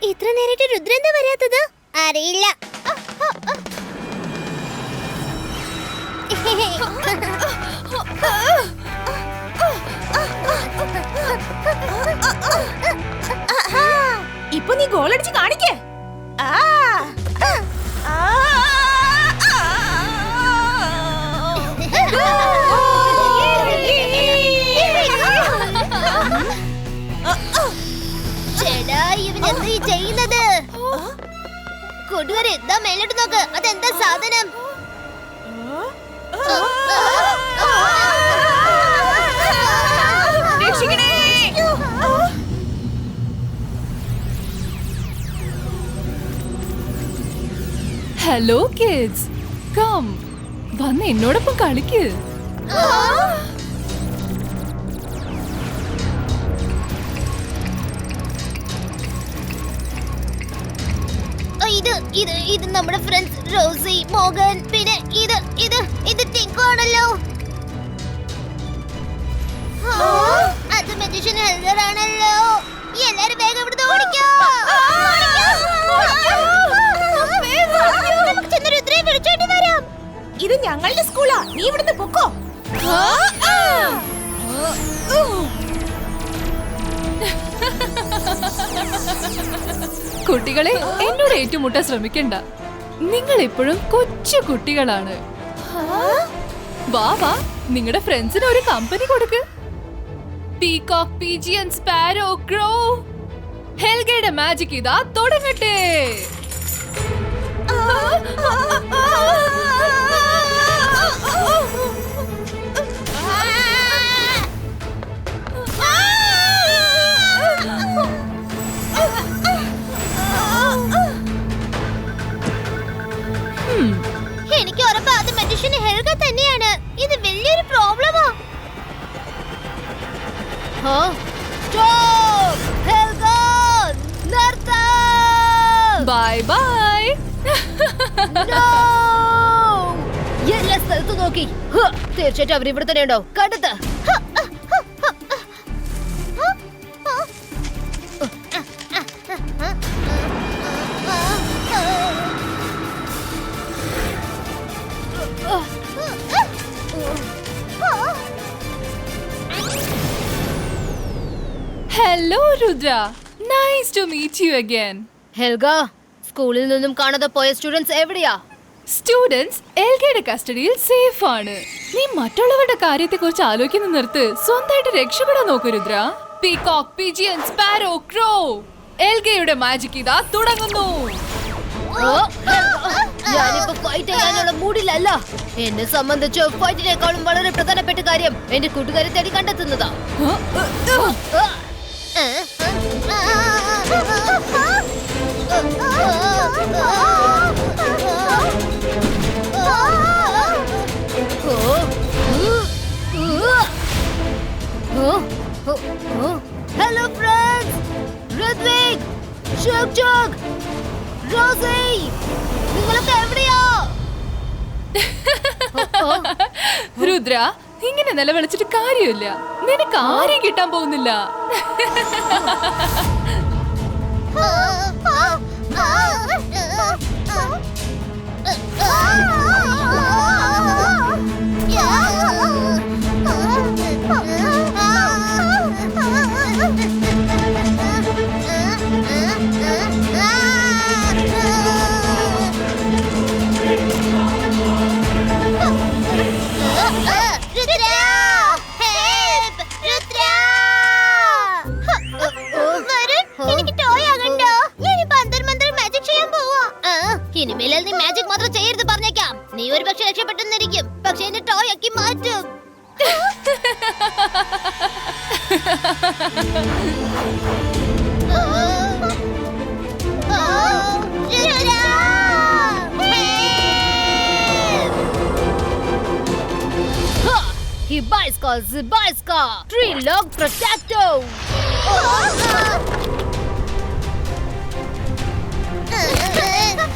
ഇത്ര നേരിട്ട് രുദ്ര എന്താ വരാത്തത്? അറിയില്ല. ഇപ്പൊ നീ ഗോളടിച്ച് കാണിക്കേ. ചേടാ, ഇവൻ എന്താ ഈ ചെയ്യുന്നത്? കൊണ്ടുവരെ എന്താ മേലോട്ട് നോക്ക്. അതെന്താ സാധനം? ഹലോ കിഡ്സ്, കം വന്ന് എന്നോടൊപ്പം കളിക്ക്. ഇത് നമ്മുടെ ഫ്രണ്ട്സ് റോസി, മോഗൻ, പിന്നെ ഇത് ടിങ്കു ആണല്ലോ. അത് മജീഷ്യൻ ഹെൽദർ ആണല്ലോ. എല്ലാരും വേഗം ഇവിടുന്ന് ഓടിക്കോ. രുദ്രയെ വിളിച്ചോണ്ട് വരാം. ഇത് ഞങ്ങളുടെ സ്കൂളാ, നീ ഇവിടുന്ന് പൊക്കോ. കുട്ടികളെ, എന്നോട് ഏറ്റുമുട്ടാൻ ശ്രമിക്കണ്ട. നിങ്ങൾ ഇപ്പോഴും കൊച്ചു കുട്ടികളാണ്. വാ വാ, നിങ്ങളുടെ ഫ്രണ്ട്സിന് ഒരു കമ്പനി കൊടുക്ക്. പീകോക്ക്, പീജിയൻ, സ്പാരോ, ക്രോ, ഹെൽഗയുടെ മാജിക് ഇതാ തുടങ്ങട്ടെ. എനിക്ക് ഉറപ്പാ അത് മജീഷ്യൻ ഹെൽഗ തന്നെയാണ്. ഇത് വലിയൊരു പ്രോബ്ലമാ. Bye bye. എല്ലാ സ്ഥലത്തും നോക്കി. തീർച്ചയായിട്ടും അവർ ഇവിടെ തന്നെ ഉണ്ടോ? കണ്ടത്. Hello Rudra, nice to meet you again. Helga, സ്കൂളിൽ നിന്നും കാണാതെ പോയ സ്റ്റുഡൻസ് എവിടെയാ? സ്റ്റുഡൻസ് എൽഗയുടെ കസ്റ്റഡിയിൽ സേഫ് ആണ്. നീ മറ്റുള്ളവരുടെ കാര്യത്തെ കുറിച്ച് ആലോചിക്കുന്ന നിർത്ത്. സ്വന്തമായിട്ട് രക്ഷപ്പെടാൻ നോക്കൂ രുദ്ര. പീകോക്ക്, പീജിയൻ, സ്പാരോ, ക്രോ, എൽഗയുടെ മാജിക് ഇതാ തുടങ്ങുന്നു. ഞാനിപ്പോ ഫൈറ്റ് ചെയ്യാനുള്ള മൂഡിലല്ല. എന്നെ സംബന്ധിച്ച് ഫൈറ്റിനേക്കാളും വളരെ പ്രധാനപ്പെട്ട കാര്യം എന്റെ കൂട്ടുകാരെ തേടി കണ്ടെത്തുന്നതാ. ഹലോ ഫ്രണ്ട്സ്, ഋത്വിക്, ഷുക് ഷുക്, റോസി, നിങ്ങളൊക്കെ എവിടെയാ? രുദ്ര, ഇങ്ങനെ നിലവിളിച്ചിട്ട് കാര്യമില്ല. നിനക്ക് ആരെയും കിട്ടാൻ പോകുന്നില്ല. ഇനിമേൽ നീ മാജിക് മാത്രം ചെയ്യരുത് പറഞ്ഞേക്കാം. നീ ഒരു പക്ഷെ രക്ഷപ്പെട്ടെന്നിരിക്കും, പക്ഷെ എന്നെ ടോയ് ആക്കി മാറ്റും. Hibiscus, Hibiscus, Tree Log Protecto.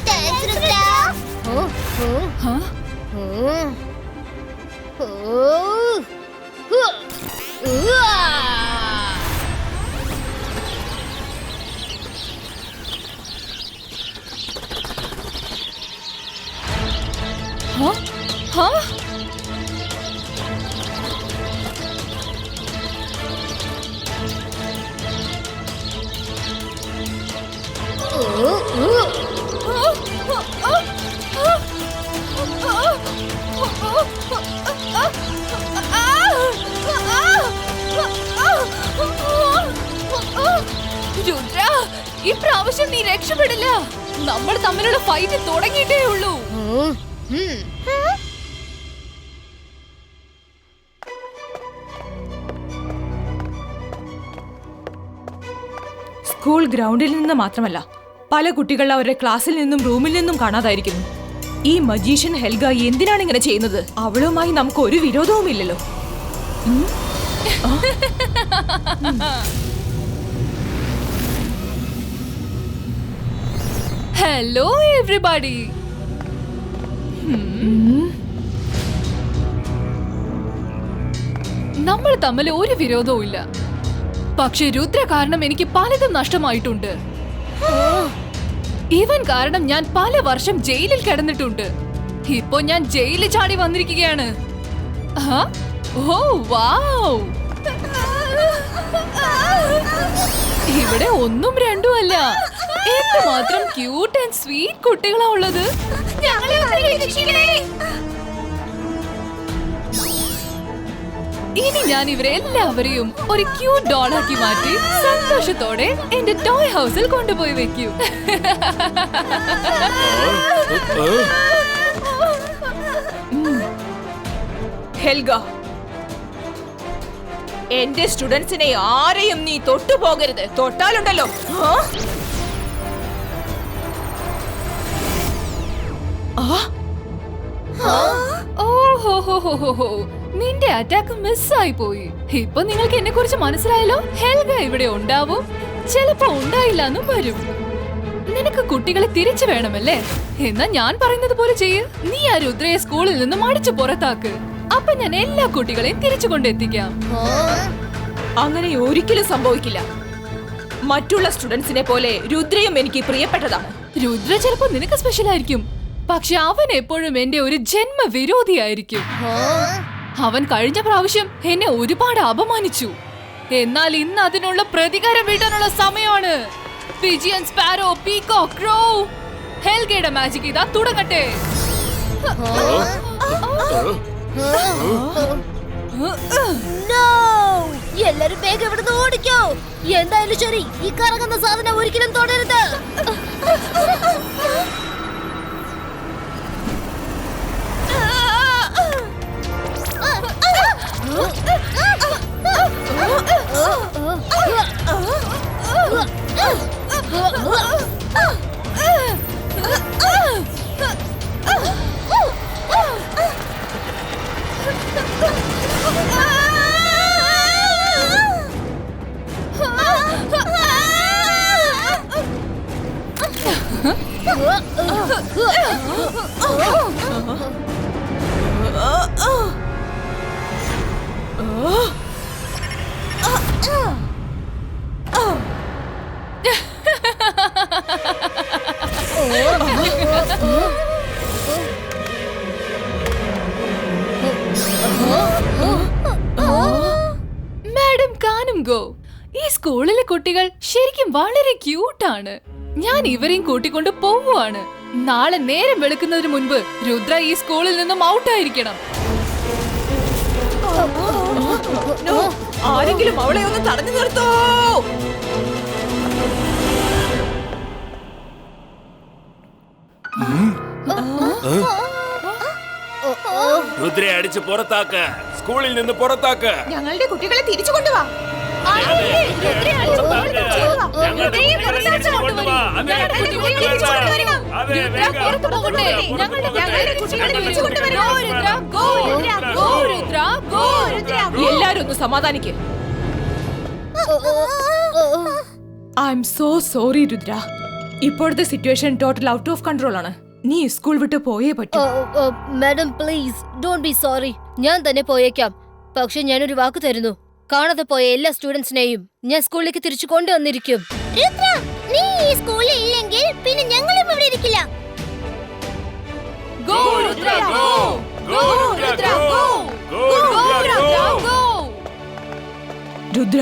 Thanks, Rudra. പ്രാവശ്യം നീ രക്ഷപ്പെടില്ല. നമ്മൾ തമ്മിലുള്ള ഫൈറ്റ് തുടങ്ങിയിട്ടേ ഉള്ളൂ. സ്കൂൾ ഗ്രൗണ്ടിൽ നിന്ന് മാത്രമല്ല, പല കുട്ടികൾ അവരുടെ ക്ലാസ്സിൽ നിന്നും റൂമിൽ നിന്നും കാണാതായിരിക്കുന്നു. ഈ മജീഷ്യൻ ഹെൽഗ എന്തിനാണ് ഇങ്ങനെ ചെയ്യുന്നത്? അവളുമായി നമുക്ക് ഒരു വിരോധവുമില്ലല്ലോ. Hello everybody. നമ്മൾ തമ്മിൽ ഒരു വിരോധവും ഇല്ല. പക്ഷെ രുദ്ര കാരണം എനിക്ക് പലതും നഷ്ടമായിട്ടുണ്ട്. ഇവൻ കാരണം ഞാൻ പല വർഷം ജയിലിൽ കിടന്നിട്ടുണ്ട്. ഇപ്പൊ ഞാൻ ജയിലിൽ ചാടി വന്നിരിക്കുകയാണ്. ഓ വൗ! ഇവിടെ ഒന്നും രണ്ടും അല്ല, എന്തുമാത്രം ക്യൂട്ട് ആൻഡ് സ്വീറ്റ് കുട്ടികളാ ഉള്ളത്. ഇനി ഞാൻ ഇവരെ എല്ലാവരെയും ഒരു ക്യൂട്ട് ഡോളാക്കി മാറ്റി സന്തോഷത്തോടെ എന്റെ ടോയ് ഹൗസിൽ കൊണ്ടുപോയി വെക്കും. ഹെൽഗ, എന്റെ സ്റ്റുഡൻസിനെ ആരെയും നീ തൊട്ടുപോകരുത്. തൊട്ടാലുണ്ടല്ലോ. ഓഹോ, നിന്റെ അറ്റാക്ക് മിസ്സായി പോയി. ഇപ്പൊ നിങ്ങൾക്ക് എന്നെ കുറിച്ച് മനസ്സിലായല്ലോ. ഹെൽഗ ഇവിടെ ഉണ്ടാവും, ചിലപ്പോ ഉണ്ടായില്ല എന്നും വരും. നിനക്ക് കുട്ടികളെ തിരിച്ചു വേണമല്ലേ? എന്നാ ഞാൻ പറയുന്നത് പോലെ ചെയ്യ്. നീ ആ രുദ്രയെ സ്കൂളിൽ നിന്നും അടിച്ചു പുറത്താക്ക്. അപ്പൊ ഞാൻ എല്ലാ കുട്ടികളെയും തിരിച്ചു കൊണ്ടെത്തിക്കാം. അങ്ങനെ ഒരിക്കലും സംഭവിക്കില്ല. മറ്റുള്ള സ്റ്റുഡൻസിനെ പോലെ രുദ്രയും എനിക്ക് പ്രിയപ്പെട്ടതാണ്. രുദ്ര ചിലപ്പോ നിനക്ക് സ്പെഷ്യൽ ആയിരിക്കും, പക്ഷെ അവൻ എപ്പോഴും എന്റെ ഒരു ജന്മ വിരോധിയായിരിക്കും. അവൻ കഴിഞ്ഞ പ്രാവശ്യം എന്നെ ഒരുപാട് അപമാനിച്ചു. എന്നാൽ ഇന്ന് അതിനുള്ള പ്രതികാരം വീട്ടാനുള്ള സമയമാണ്. പിജിയൻ, സ്പാരോ, പീകോക്ക്, ക്രോ, ഹെൽഗയുടെ മാജിക് ഇതാ തുടങ്ങട്ടെ. എല്ലാരും വേഗം ഇവിടുന്ന് ഓടിക്കോ. എന്തായാലും ശരി, ഈ കറങ്ങുന്ന സാധനം ഒരിക്കലും തൊടരുത്. മാഡം കാനും ഗോ, ഈ സ്കൂളിലെ കുട്ടികൾ ശരിക്കും വളരെ ക്യൂട്ടാണ്. ഞാൻ ഇവരെയും കൂട്ടിക്കൊണ്ട് പോവുകയാണ്. നാളെ നേരം വെളുക്കുന്നതിന് മുൻപ് രുദ്ര ഈ സ്കൂളിൽ നിന്നും ഔട്ടായിരിക്കണം. ആരെങ്കിലും അവളെ ഒന്ന് തടഞ്ഞു നിർത്തോ. രുദ്രയെ അടിച്ച് പുറത്താക്ക്, സ്കൂളിൽ നിന്ന് പുറത്താക്ക്. ഞങ്ങളുടെ കുട്ടികളെ തിരിച്ചു കൊണ്ടുവാ. എല്ലാരും ഒന്ന് സമാധാനിക്ക്. I'm so sorry Rudra. ഇപ്പോഴത്തെ situation total out of control ആണ്. നീ സ്കൂൾ വിട്ട് പോയേ പറ്റൂ. Madam please don't be sorry. ഞാൻ തന്നെ പോയേക്കാം. പക്ഷെ ഞാനൊരു വാക്ക് തരുന്നു, കാണാതെ പോയ എല്ലാ സ്റ്റുഡൻസിനെയും ഞാൻ സ്കൂളിലേക്ക് തിരിച്ചു കൊണ്ടുവന്നിരിക്കും. നീ ഈ സ്കൂളിൽ ഇല്ലെങ്കിൽ പിന്നെ ഞങ്ങളും ഇവിടെ ഇരിക്കില്ല. രുദ്ര,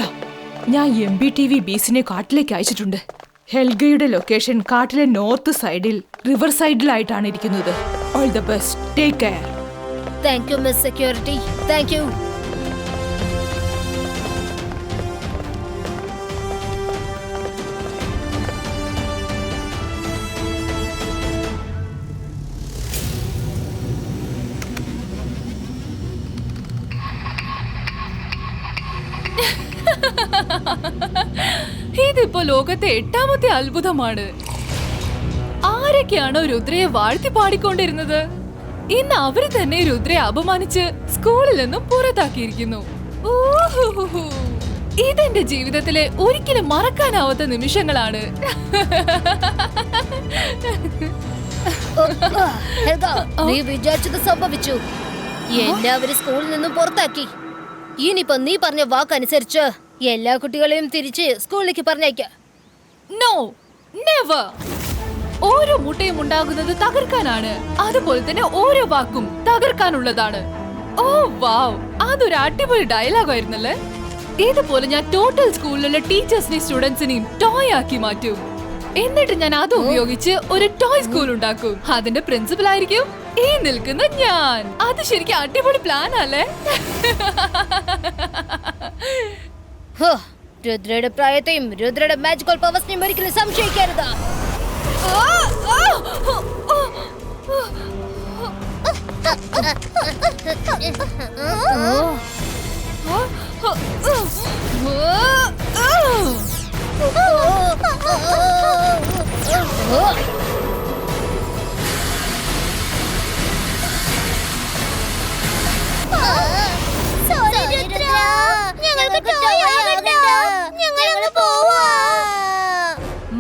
ഞാൻ MBTV ബീസിനെ കാട്ടിലേക്ക് അയച്ചിട്ടുണ്ട്. ഹെൽഗയുടെ ലൊക്കേഷൻ കാട്ടിലെ നോർത്ത് സൈഡിൽ റിവർ സൈഡിലായിട്ടാണ് ഇരിക്കുന്നത്. All the best, take care. Thank you miss security, thank you. ഇതിപ്പോ ലോകത്തെ 8ാമത്തെ അത്ഭുതമാണ്. ആരൊക്കെയാണോ രുദ്രയെ വാഴ്ത്തി പാടിക്കൊണ്ടിരുന്നത്, ഇന്ന് അവര് തന്നെ രുദ്രയെ അപമാനിച്ച് സ്കൂളിൽ നിന്നും പുറത്താക്കിയിരിക്കുന്നു. ഇതെന്റെ ജീവിതത്തിലെ ഒരിക്കലും മറക്കാനാവാത്ത നിമിഷങ്ങളാണ്. നീ വിചാരിച്ചത് സംഭവിച്ചു. എല്ലാവരും സ്കൂളിൽ നിന്നും പുറത്താക്കി. ഇനിയിപ്പോ നീ പറഞ്ഞ വാക്കനുസരിച്ച് എല്ലാ കുട്ടികളെയും തിരിച്ച് സ്കൂളിലേക്ക് പറഞ്ഞയക്ക. No, never. ഓരോ മുട്ടയും ഉണ്ടാകുന്നത് തകർക്കാനാണ്, അതുപോലെ തന്നെ ഓരോ വാക്കും തകർക്കാനുള്ളതാണ്. ഓ വാവ്, അതൊരു അടിപൊളി ഡയലോഗ് ആയിരുന്നല്ലേ. ഇതുപോലെ ഞാൻ ടോട്ടൽ സ്കൂളിലുള്ള ടീച്ചേഴ്സിനെയും സ്റ്റുഡൻസിനെയും ടോയ് ആക്കി മാറ്റും. എന്നിട്ട് ഞാൻ അത് ഉപയോഗിച്ച് ഒരു ടോയ് സ്കൂൾ ഉണ്ടാക്കും. അതിന്റെ പ്രിൻസിപ്പൽ ആയിരിക്കും ഈ നിൽക്കുന്ന ഞാൻ. അത് ശരിക്കും അടിപൊളി പ്ലാൻ അല്ലേ? രുദ്രയുടെ പ്രായത്തെയും രുദ്രയുടെ മാജിക്കൽ പവേഴ്സിനെയും ഒരിക്കലും സംശയിക്കരുത്.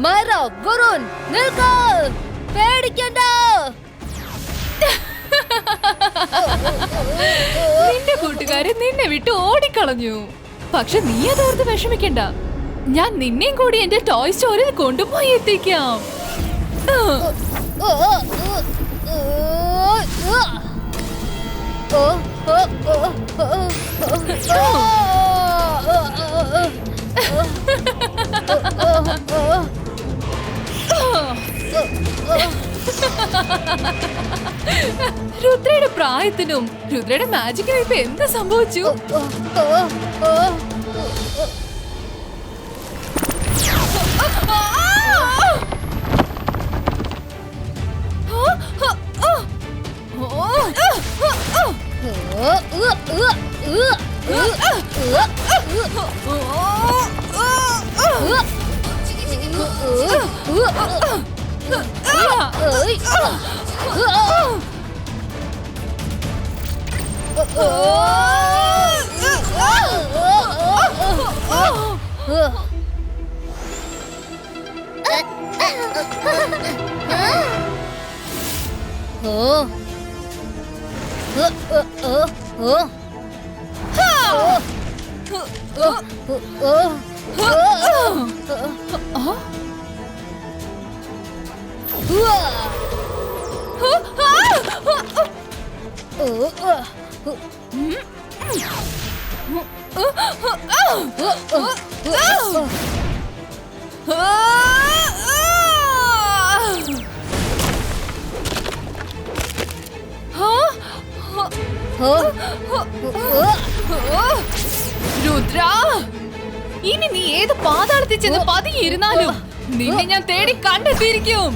മര വരുൺ നിൽക്ക്, പേടിക്കണ്ട. നിന്റെ കൂട്ടുകാര് നിന്നെ വിട്ട് ഓടിക്കളഞ്ഞു. പക്ഷെ നീ അതോർത്ത് വിഷമിക്കണ്ട, ഞാൻ നിന്നെയും കൂടി എന്റെ ടോയ് സ്റ്റോറിൽ കൊണ്ടുപോയി എത്തിക്കാം. രുദ്രയുടെ പ്രായത്തിനും രുദ്രയുടെ മാജിക്കിനും ഇപ്പൊ എന്ത് സംഭവിച്ചു? രുദ്ര, ഇനി നീ ഏത് പാതാളത്തിൽ ചെന്ന് പതിയിരുന്നാലും നിന്നെ ഞാൻ തേടി കണ്ടെത്തിയിരിക്കും.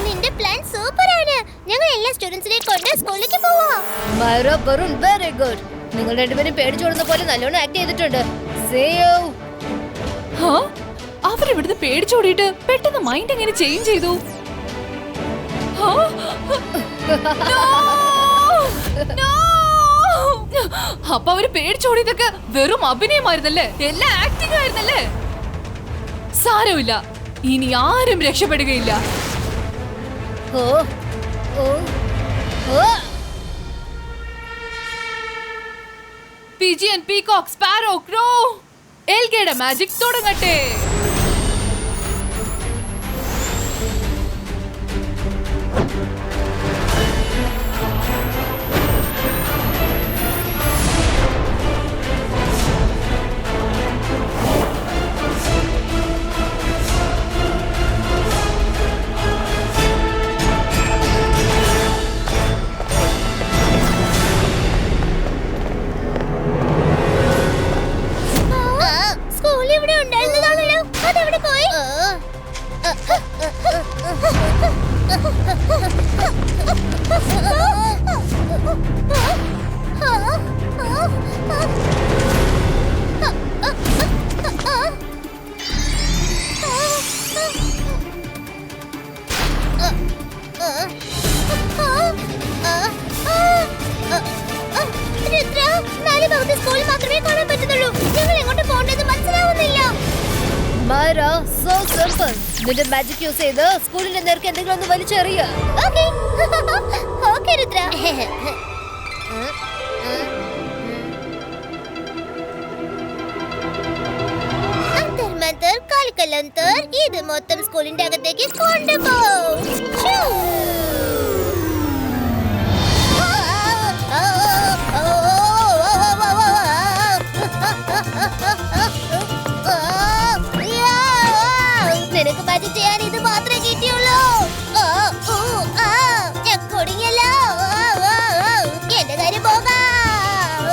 നിന്റെ പ്ലാൻ സൂപ്പറാണ്. ഞങ്ങൾ എല്ലാ സ്റ്റുഡൻസിനെയും കൊണ്ട് സ്കൂളിലേക്ക് പോവാം. മൈറ, വരുൺ, വെരി ഗുഡ്. നിങ്ങൾ രണ്ടുപേരും പേടിച്ചോടുന്ന പോലെ നല്ലോണം ആക്ട് ചെയ്തിട്ടുണ്ട്. അവരിവിടുന്ന് പേടിച്ചോടിയിട്ട് പെട്ടെന്ന് മൈൻഡ് എങ്ങനെ ചേഞ്ച് ചെയ്തു? അപ്പൊ അവര് പേടിച്ചോടിയതൊക്കെ വെറും അഭിനയമായിരുന്നല്ലേ, എല്ലാം ആക്ടിംഗ് ആയിരുന്നല്ലേ? സാരമില്ല, ഇനി ആരും രക്ഷപ്പെടുകയില്ല. പിജിയൻ, പീകോക്ക്, സ്പാരോ, ക്രോ, എൽഗയുടെ മാജിക് തുടങ്ങട്ടെ. സ്കൂളിൽ മാത്രമേ കാണാൻ പറ്റുന്നുള്ളൂ. ഞങ്ങൾ എങ്ങോട്ട് പോകേണ്ടത് മനസ്സിലാവുന്നില്ല. മൈറ, so simple. നിന്റെ മാജിക് യൂസ് ചെയ്ത് സ്കൂളിന്റെ നേർക്ക് എന്തെങ്കിലും ഒന്ന് വലിച്ചെറിയ. ഓക്കേ. ഓക്കേ രുദ്ര. അന്തർമന്തർ കാൽക്കലന്തർ ഇത് മൊത്തം സ്കൂളിന്റെ അകത്തേക്ക് കൊണ്ടുപോ. നിനക്ക് മാജിക് ചെയ്യാൻ ഇത് മാത്രമേ കിട്ടിയുള്ളൂ. ഞാൻ കുടുങ്ങിയല്ലോ. എന്റെ കാര്യം പോകാം.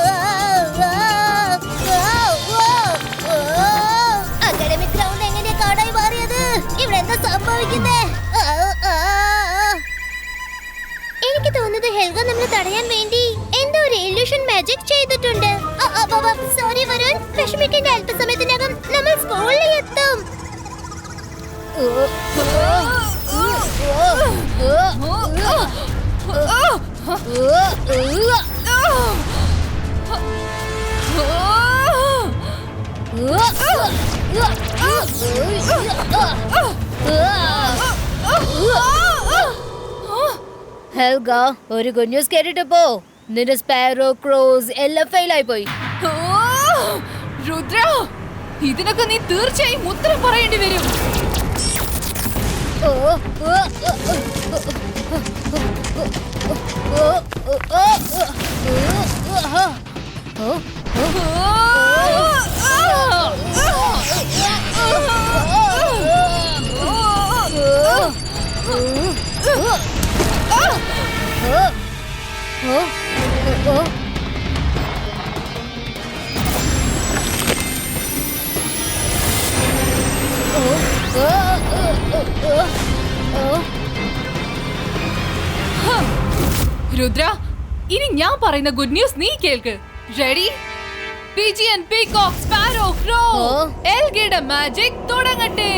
അക്കാഡമിക് ഗ്രൗണ്ട് എങ്ങനെയാ കാടായി മാറിയത്? ഇവിടെ എന്താ സംഭവിക്കുന്നേ? എനിക്ക് തോന്നുന്നത് ഹെൽഗ നമ്മളെ തടയാൻ വേണ്ടി എന്തോ ഒരു ഇല്യൂഷൻ മാജിക് ചെയ്തിട്ടുണ്ട്. സോറി വരുൺ, വിഷമിക്കേണ്ട. അല്പസമയത്തിനകം നമ്മൾ സ്കൂളിൽ എത്തും. ഹെൽഗ, ഒരു ഗുഡ് ന്യൂസ് കേട്ടിട്ട് പോ. നിന്റെ സ്പാരോ, ക്രോസ് എല്ലാം ഫെയിൽ ആയി പോയി. രുദ്ര, ഇതിനൊക്കെ നീ തീർച്ചയായും ഉത്തരം പറയേണ്ടി വരും. രുദ്ര, ഇനി ഞാൻ പറയുന്ന ഗുഡ് ന്യൂസ് നീ കേൾക്ക്. റെഡി? പിജിയൻ, പീകോക്ക്, സ്പാരോ, ക്രോ, എൽഗയുടെ മാജിക് തുടങ്ങട്ടെ.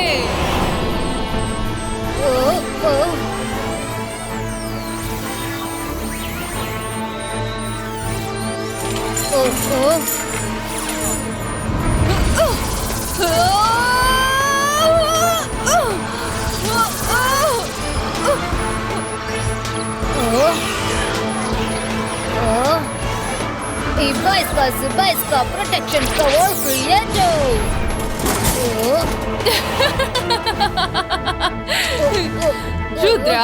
Zibaiska protection cover creator. Rudra,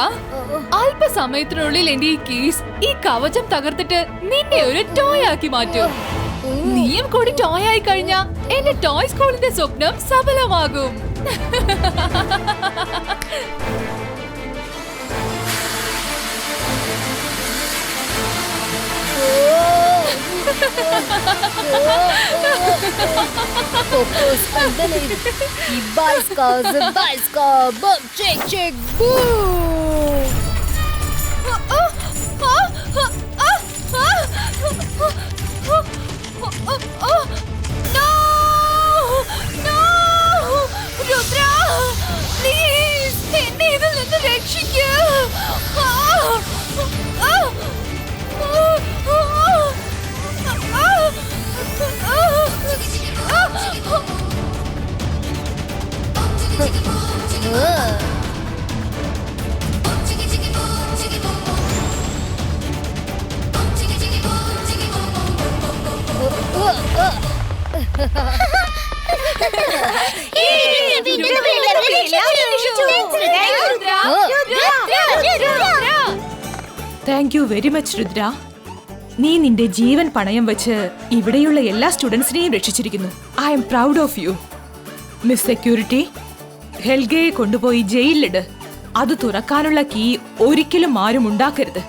അല്പസമയത്തിനുള്ളിൽ എന്റെ ഈ കേസ്, ഈ കവചം തകർത്തിട്ട് നിന്നെ ഒരു ടോയ് ആക്കി മാറ്റും. നീയും കൂടി ടോയ് ആയി കഴിഞ്ഞാ എന്റെ ടോയ് സ്കൂളിന്റെ സ്വപ്നം സഫലമാകും. Zibaiska, boom, check, check, boom. No! No! Rudra! Please! എന്നെ ഇതിൽ നിന്ന് രക്ഷിക്കൂ. Thank you very much Rudra. നീ നിന്റെ ജീവൻ പണയം വെച്ച് ഇവിടെയുള്ള എല്ലാ സ്റ്റുഡൻസിനെയും രക്ഷിച്ചിരിക്കുന്നു. I'm proud of you. Miss security, ഹെൽഗയെ കൊണ്ടുപോയി ജയിലിലിട്. അത് തുറക്കാനുള്ള കീ ഒരിക്കലും ആരും ഉണ്ടാക്കരുത്.